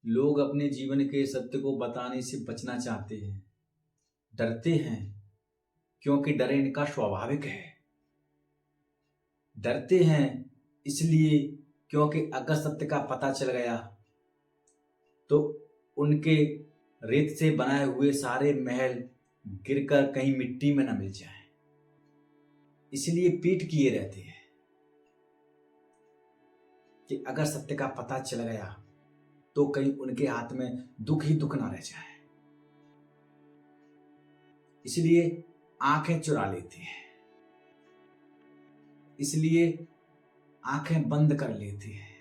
लोग अपने जीवन के सत्य को बताने से बचना चाहते हैं, डरते हैं क्योंकि डर इनका स्वाभाविक है। डरते हैं इसलिए क्योंकि अगर सत्य का पता चल गया तो उनके रेत से बनाए हुए सारे महल गिरकर कहीं मिट्टी में न मिल जाएं। इसलिए पीठ किए रहते हैं कि अगर सत्य का पता चल गया तो कहीं उनके हाथ में दुख ही दुख ना रह जाए। इसलिए आंखें चुरा लेते हैं, इसलिए आंखें बंद कर लेते हैं।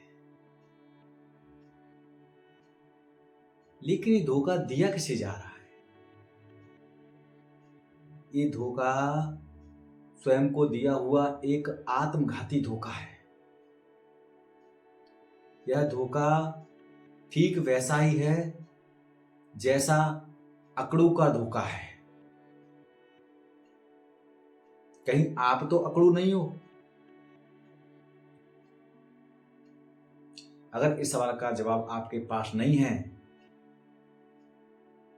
लेकिन ये धोखा दिया किसे जा रहा है? ये धोखा स्वयं को दिया हुआ एक आत्मघाती धोखा है। यह धोखा ठीक वैसा ही है जैसा अकड़ू का धोखा है। कहीं आप तो अकड़ू नहीं हो? अगर इस सवाल का जवाब आपके पास नहीं है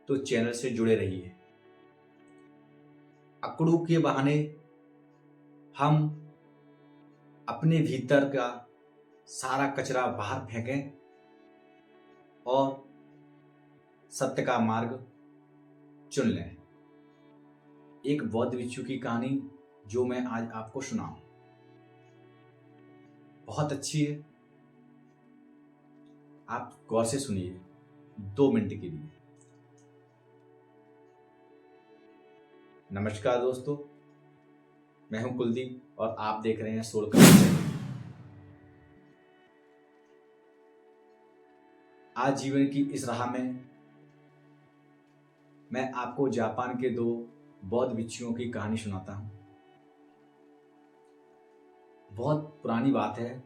तो चैनल से जुड़े रहिए। अकड़ू के बहाने हम अपने भीतर का सारा कचरा बाहर फेंकें और सत्य का मार्ग चुन लें। एक बौद्ध भिक्षु की कहानी जो मैं आज आपको सुनाऊं, बहुत अच्छी है। आप गौर से सुनिए 2 मिनट के लिए। नमस्कार दोस्तों, मैं हूं कुलदीप और आप देख रहे हैं सोल का। आज जीवन की इस राह में मैं आपको जापान के 2 बौद्ध भिक्षुओं की कहानी सुनाता हूं। बहुत पुरानी बात है।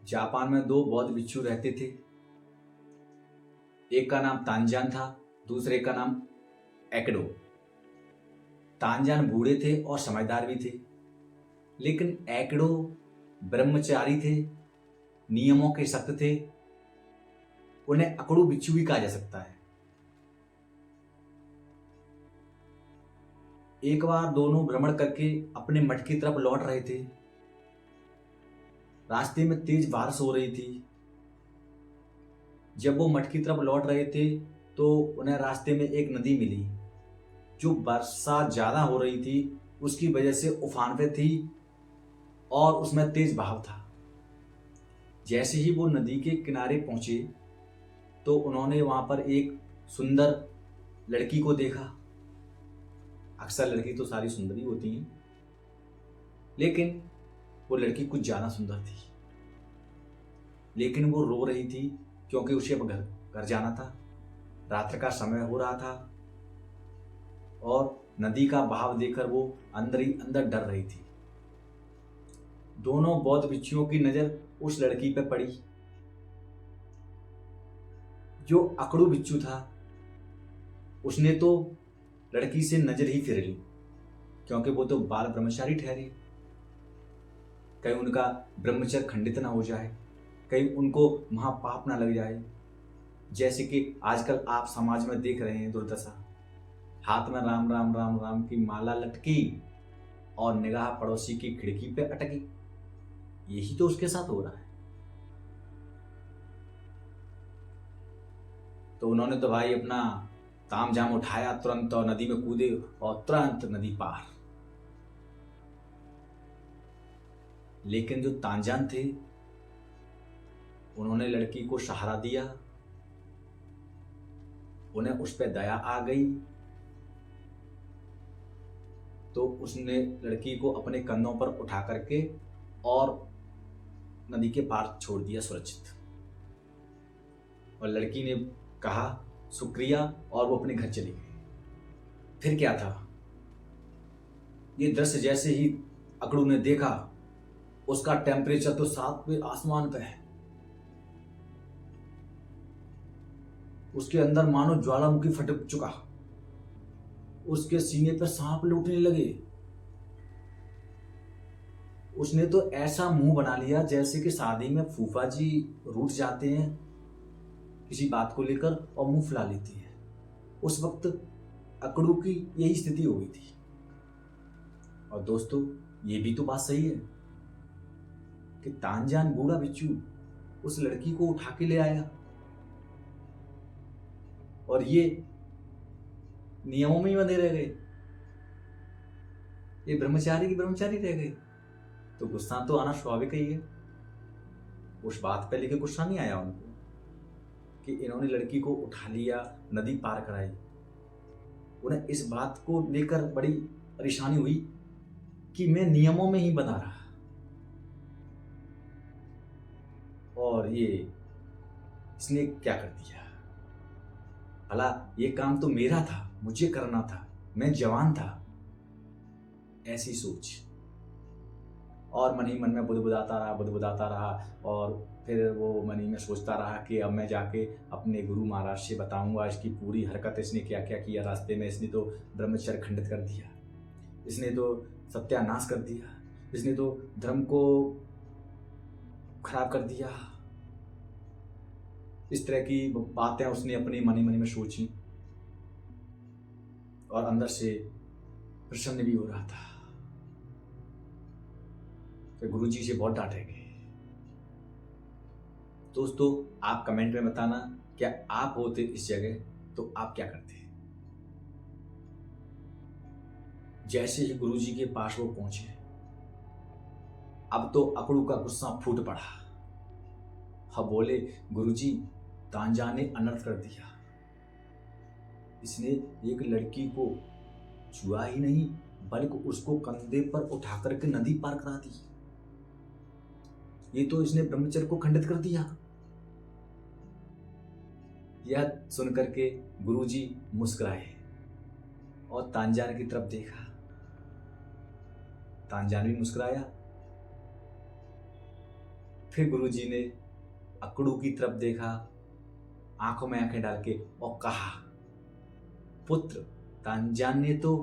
जापान में 2 बौद्ध भिक्षु रहते थे। एक का नाम तांजान था, दूसरे का नाम एकडो। तांजान बूढ़े थे और समझदार भी थे, लेकिन एकडो ब्रह्मचारी थे, नियमों के सख्त थे। उन्हें अकड़ू भिक्षु भी कहा जा सकता है। एक बार दोनों भ्रमण करके अपने मठ की तरफ लौट रहे थे। रास्ते में तेज बारिश हो रही थी। जब वो मठ की तरफ लौट रहे थे तो उन्हें रास्ते में एक नदी मिली जो बरसात ज्यादा हो रही थी, उसकी वजह से उफान पे थी और उसमें तेज बहाव था। जैसे ही वो नदी के किनारे पहुंचे तो उन्होंने वहां पर एक सुंदर लड़की को देखा। अक्सर लड़की तो सारी सुंदर ही होती हैं, लेकिन वो लड़की कुछ ज्यादा सुंदर थी। लेकिन वो रो रही थी क्योंकि उसे अब घर जाना था। रात्र का समय हो रहा था और नदी का बहाव देखकर वो अंदर ही अंदर डर रही थी। दोनों बौद्ध भिक्षुओं की नजर उस लड़की पर पड़ी। जो अकड़ू भिक्षु था उसने तो लड़की से नजर ही फिर ली, क्योंकि वो तो बाल ब्रह्मचारी ठहरे। कहीं उनका ब्रह्मचर्य खंडित ना हो जाए, कहीं उनको महापाप ना लग जाए। जैसे कि आजकल आप समाज में देख रहे हैं दुर्दशा। हाथ में राम राम राम राम की माला लटकी और निगाह पड़ोसी की खिड़की पे अटकी। यही तो उसके साथ हो रहा है। तो उन्होंने तो भाई अपना तामझाम उठाया तुरंत और नदी में कूदे और तुरंत नदी पार। लेकिन जो तांजान थे उन्होंने लड़की को सहारा दिया। उन्हें उस पर दया आ गई तो उसने लड़की को अपने कंधों पर उठा करके और नदी के पार छोड़ दिया सुरक्षित। और लड़की ने कहा शुक्रिया और वो अपने घर चली गई। फिर क्या था, ये दृश्य जैसे ही अकड़ू ने देखा उसका टेम्परेचर तो 7वें आसमान पे है। उसके अंदर मानो ज्वालामुखी फट चुका। उसके सीने पर सांप लूटने लगे। उसने तो ऐसा मुंह बना लिया जैसे कि शादी में फूफा जी रूठ जाते हैं किसी बात को लेकर और मुंह फुला लेती है। उस वक्त अकड़ू की यही स्थिति हो गई थी। और दोस्तों, ये भी तो बात सही है कि तानजान बूढ़ा बिच्छू उस लड़की को उठा के ले आया और ये नियमों में ही बंधे रह गए, ये ब्रह्मचारी की ब्रह्मचारी रह गए। तो गुस्सा तो आना स्वाभाविक ही है। उस बात पे लेके गुस्सा नहीं आया उनको कि इन्होंने लड़की को उठा लिया, नदी पार कराई। उन्हें इस बात को लेकर बड़ी परेशानी हुई कि मैं नियमों में ही बंधा रहा और ये इसने क्या कर दिया। भला ये काम तो मेरा था, मुझे करना था, मैं जवान था। ऐसी सोच और मन ही मन में बुदबुदाता रहा और फिर वो मन ही में सोचता रहा कि अब मैं जाके अपने गुरु महाराज से बताऊंगा इसकी पूरी हरकत, इसने क्या क्या किया रास्ते में। इसने तो ब्रह्मचर्य खंडित कर दिया, इसने तो सत्यानाश कर दिया, इसने तो धर्म को खराब कर दिया। इस तरह की बातें उसने अपनी मन ही मन में सोची और अंदर से प्रसन्न भी हो रहा था। फिर गुरुजी से बहुत डांटे गए। दोस्तों, आप कमेंट में बताना, क्या आप होते इस जगह तो आप क्या करते? जैसे ही गुरुजी के पास वो पहुंचे, अब तो अकड़ू का गुस्सा फूट पड़ा। हाँ, बोले, गुरुजी, तांजा ने अनर्थ कर दिया। इसने एक लड़की को छुआ ही नहीं बल्कि उसको कंधे पर उठा करके नदी पार करा दी। ये तो इसने ब्रह्मचर्य को खंडित कर दिया। यह सुनकर के गुरुजी मुस्कुराए और तांजान की तरफ देखा। तांजान भी मुस्कुराया। फिर गुरुजी ने अकड़ू की तरफ देखा, आंखों में आंखें डाल के, और कहा, पुत्र, तांजान ने तो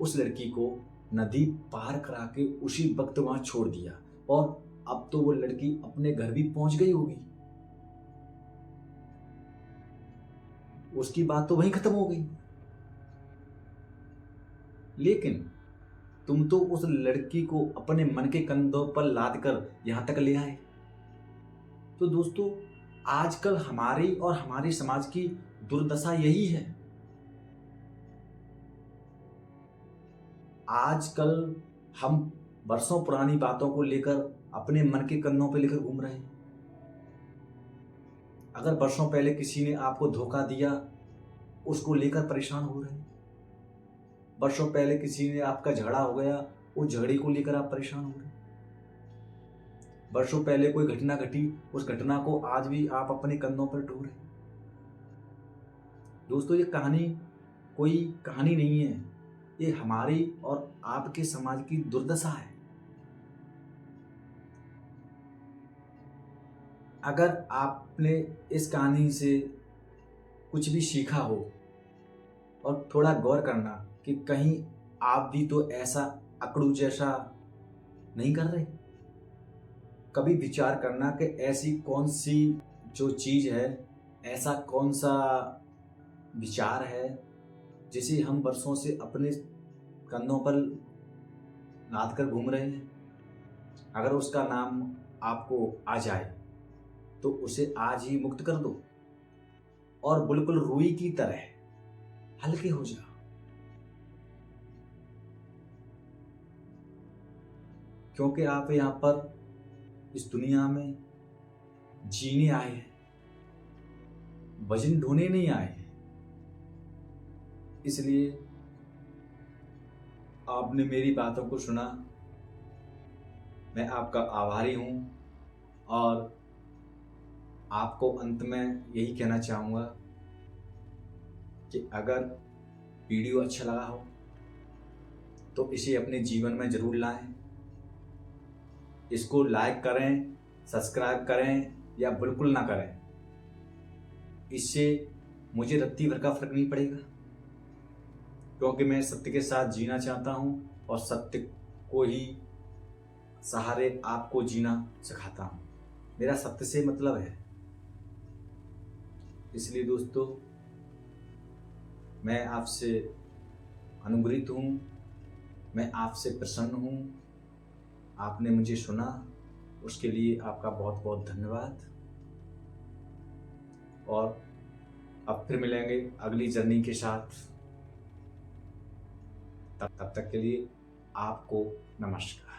उस लड़की को नदी पार करा के उसी वक्त वहां छोड़ दिया और अब तो वो लड़की अपने घर भी पहुंच गई होगी। उसकी बात तो वहीं खत्म हो गई। लेकिन तुम तो उस लड़की को अपने मन के कंधों पर लाद कर यहां तक ले आए। तो दोस्तों, आजकल हमारी और हमारे समाज की दुर्दशा यही है। आजकल हम वर्षों पुरानी बातों को लेकर अपने मन के कंधों पर लेकर घूम रहे हैं। अगर वर्षों पहले किसी ने आपको धोखा दिया, उसको लेकर परेशान हो रहे हैं। वर्षों पहले किसी ने आपका झगड़ा हो गया, उस झगड़े को लेकर आप परेशान हो रहे हैं। वर्षों पहले कोई घटना घटी, उस घटना को आज भी आप अपने कंधों पर ढो रहे हैं। दोस्तों, ये कहानी कोई कहानी नहीं है, ये हमारी और आपके समाज की दुर्दशा है। अगर आपने इस कहानी से कुछ भी सीखा हो और थोड़ा गौर करना कि कहीं आप भी तो ऐसा अकड़ू जैसा नहीं कर रहे, कभी विचार करना कि ऐसी कौन सी जो चीज है, ऐसा कौन सा विचार है जिसे हम वर्षों से अपने कंधों पर लाद कर घूम रहे हैं। अगर उसका नाम आपको आ जाए तो उसे आज ही मुक्त कर दो और बिल्कुल रुई की तरह हल्के हो जाओ। क्योंकि आप यहां पर इस दुनिया में जीने आए हैं, वजन ढोने नहीं आए हैं। इसलिए आपने मेरी बातों को सुना, मैं आपका आभारी हूं और आपको अंत में यही कहना चाहूँगा कि अगर वीडियो अच्छा लगा हो तो इसे अपने जीवन में ज़रूर लाएं। इसको लाइक करें, सब्सक्राइब करें या बिल्कुल ना करें, इससे मुझे रत्ती भर का फर्क नहीं पड़ेगा, क्योंकि मैं सत्य के साथ जीना चाहता हूँ और सत्य को ही सहारे आपको जीना सिखाता हूँ। मेरा सत्य से मतलब है। इसलिए दोस्तों, मैं आपसे अनुग्रहित हूँ, मैं आपसे प्रसन्न हूँ। आपने मुझे सुना, उसके लिए आपका बहुत बहुत धन्यवाद। और अब फिर मिलेंगे अगली जर्नी के साथ। तब तक के लिए आपको नमस्कार।